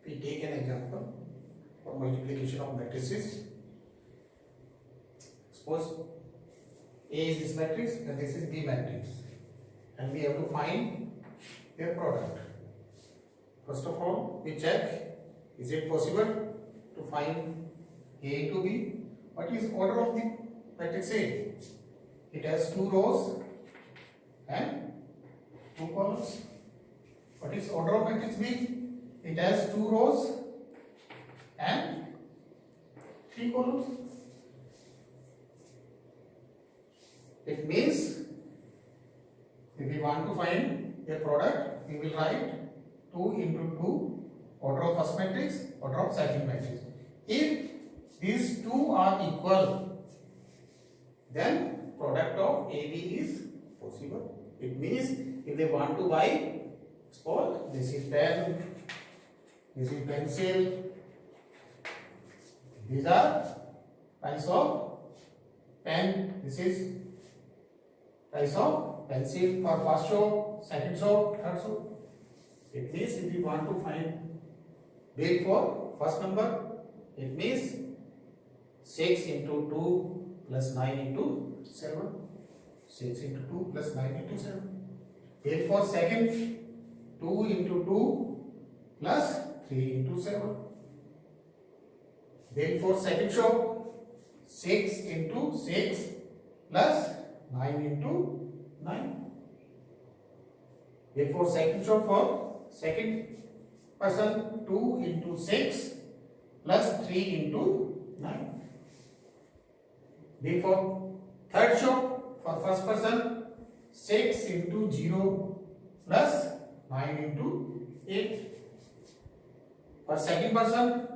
We take an example for multiplication of matrices. Suppose A is this matrix and this is B matrix, and we have to find their product. First of all, we check, is it possible to find A into B? What is order of the matrix A? It has 2 rows and 2 columns. What is order of matrix B? It has 2 rows and 3 columns. It means if we want to find a product, we will write 2 into 2, order of first matrix, order of second matrix. If these two are equal, then product of AB is possible. It means if they want to buy, suppose this is pen, this is pencil, these are types of pen, this is types of pencil for first show, second show, third show. It means if we want to find bill for first number, it means 6 into 2 plus 9 into 7. 6 into 2 plus 9 into 7. Bill for second, 2 into 2 plus 3 into 7. Bill for second show, 6 into 6 plus 9 into 9. Bill for second show for second person, 2 into 6 plus 3 into 9. Bill for third show for first person, 6 into 0 plus 9 into 8. For second person,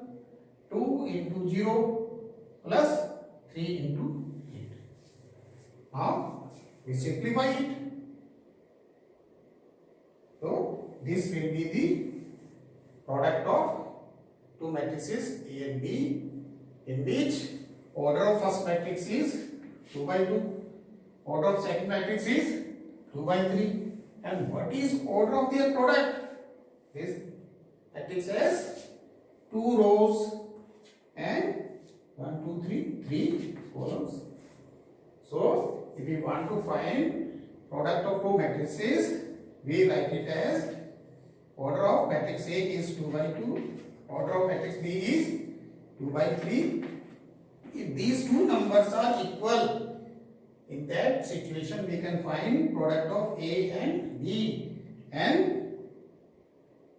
2 into 0 plus 3 into 8. Now we simplify it. So this will be the product of two matrices A and B, in which order of first matrix is 2 by 2, order of second matrix is 2 by 3, and what is order of their product? This matrix has 2 rows and 3 columns. So if we want to find product of two matrices, we write it as order of matrix A is 2 by 2, order of matrix B is 2 by 3. If these two numbers are equal, in that situation we can find product of A and B, and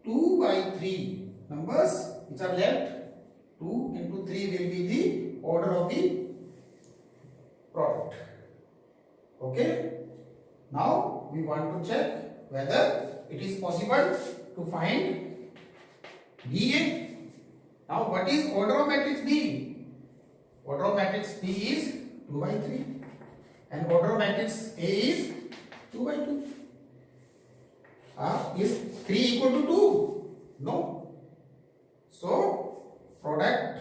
2 by 3 numbers which are left, 2 into 3 will be the order of the product. Okay. Now we want to check whether it is possible to find BA. Now what is order of matrix B? Order of matrix B is 2 by 3 and order of matrix A is 2 by 2. Is 3 equal to 2? No. So product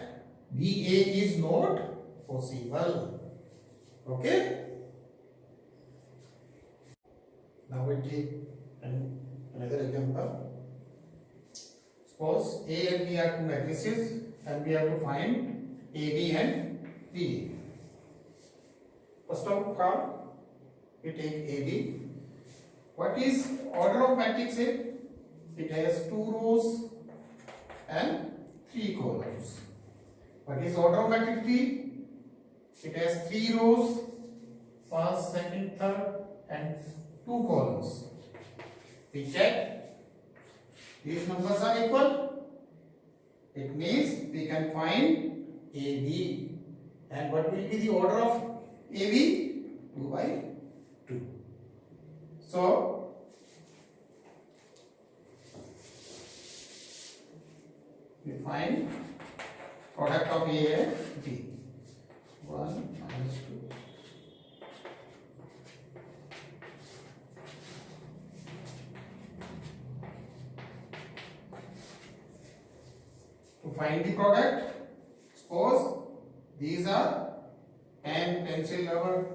BA is not possible. Okay. Now we take another example. Suppose A and B are two matrices and we have to find AB and BA. First of all, we take AB. What is order of matrix A? It has 2 rows and 3 columns. What is order of matrix B? It has 3 rows, first, second, third, and 2 columns. We check these numbers are equal. It means we can find AB. And what will be the order of AB? 2 by 2. So we find product of A and B. 1 minus 2. To find the product, suppose these are pen, pencil, rubber,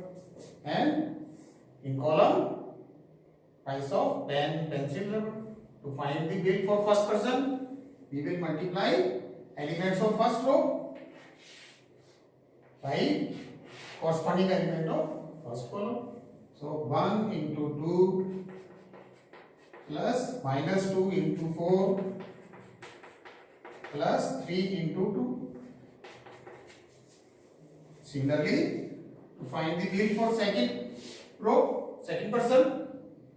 and in column price of pen, pencil, rubber. To find the bill for first person, we will multiply elements of first row by corresponding element of first column. So 1 into 2 plus minus 2 into 4 plus 3 into 2. Similarly, to find the wheel for second row, second person,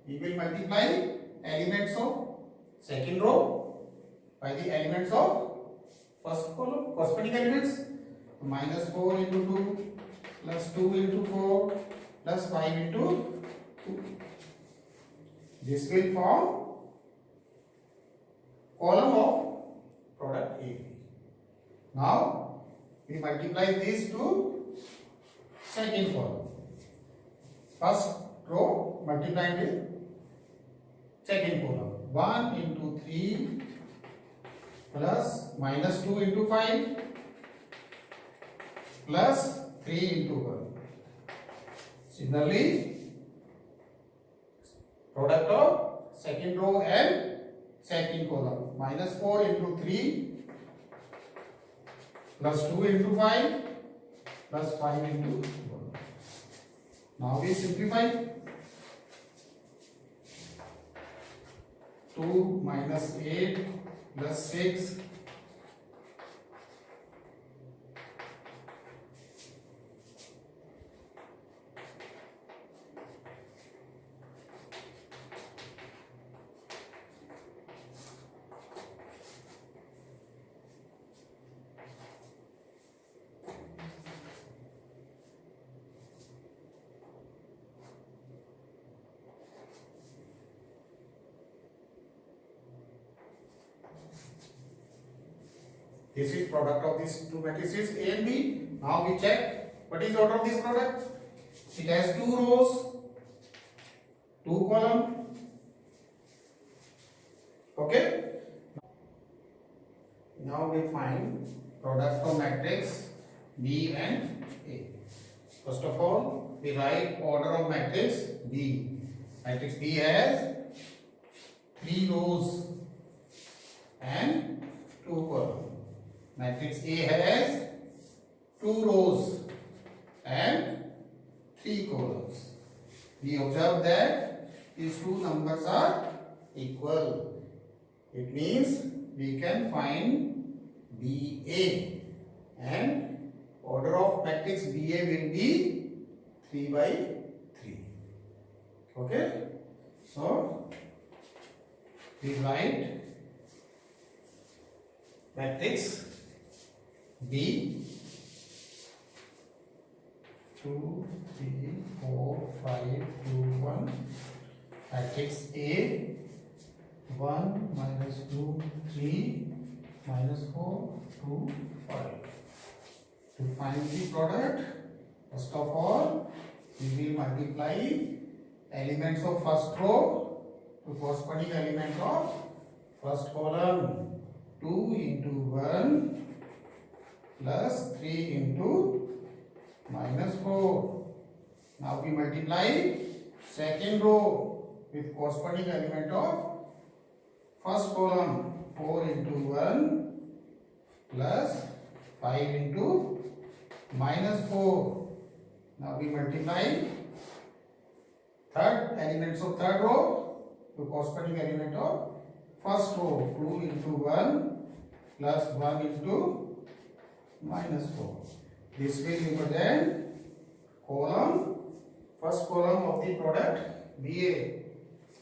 we will multiply elements of second row by the elements of first column, corresponding elements. Minus 4 into 2 plus 2 into 4 plus 5 into 2. This will form column of product A. Now we multiply these to second column. First row multiplied with second column. 1 into 3 plus minus 2 into 5 plus 3 into 1. Similarly, product of second row and second column. Minus 4 into 3 plus 2 into 5 plus 5 into 1. Now we simplify. 2 minus 8 plus 6 This is product of these two matrices A and B. Now we check what is order of this product. It has 2 rows, 2 columns. Okay. Now we find product of matrix B and A. First of all, we write order of matrix B. Matrix B has 3 rows and 2 columns. Matrix A has 2 rows and 3 columns. We observe that these two numbers are equal. It means we can find BA, and order of matrix BA will be 3 by 3. Okay. So we write matrix B 2 3 4 5 2 1, matrix A 1 minus 2 3 minus 4 2 5. To find the product, first of all we will multiply elements of first row to corresponding element of first column. 2 into 1 plus 3 into minus 4. Now we multiply second row with corresponding element of first column. 4 into 1 plus 5 into minus 4. Now we multiply third elements of third row to corresponding element of first row. 2 into 1 plus 1 into minus 4. This will represent column, first column of the product BA.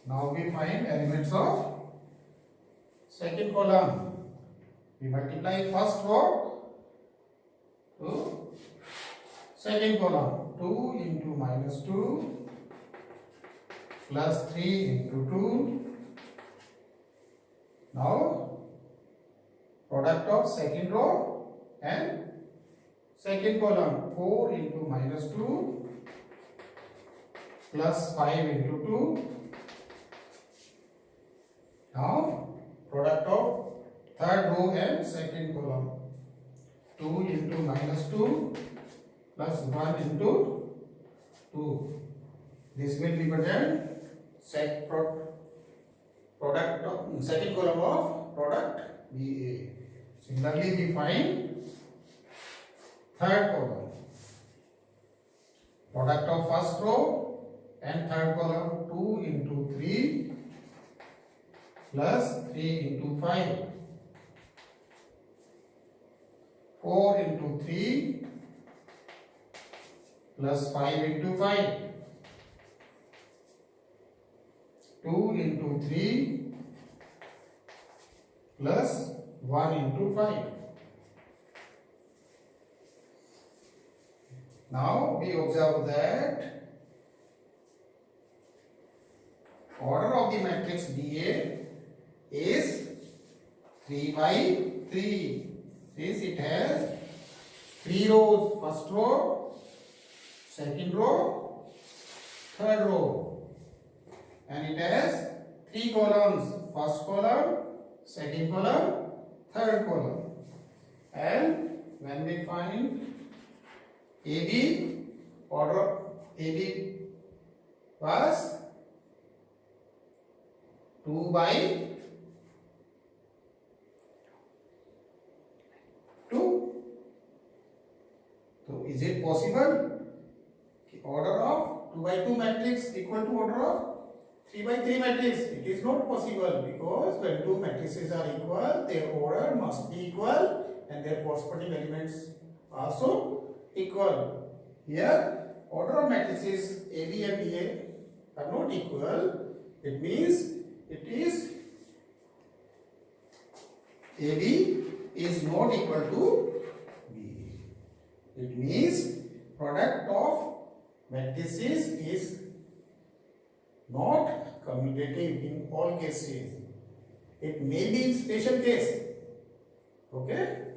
Now we find elements of second column. We multiply first row to second column. 2 into minus 2 plus 3 into 2. Now product of second row and second column. 4 into minus 2 plus 5 into 2. Now product of third row and second column. 2 into minus 2 plus 1 into 2. This will represent product of second column of product BA. Similarly, we find third column. Product of first row and third column, 2 into 3 plus 3 into 5. 4 into 3 plus 5 into 5. 2 into 3 plus 1 into 5. Now we observe that order of the matrix BA is 3 by 3. Since it has 3 rows, first row, second row, third row, and it has 3 columns, first column, second column, third column. And when we find AB, order of AB was 2 by 2. So is it possible order of 2 by 2 matrix equal to order of 3 by 3 matrix? It is not possible, because when two matrices are equal, their order must be equal and their corresponding elements also equal. Here, order of matrices AB and BA are not equal. It means it is AB is not equal to BA. It means product of matrices is not commutative in all cases. It may be in special case. Okay.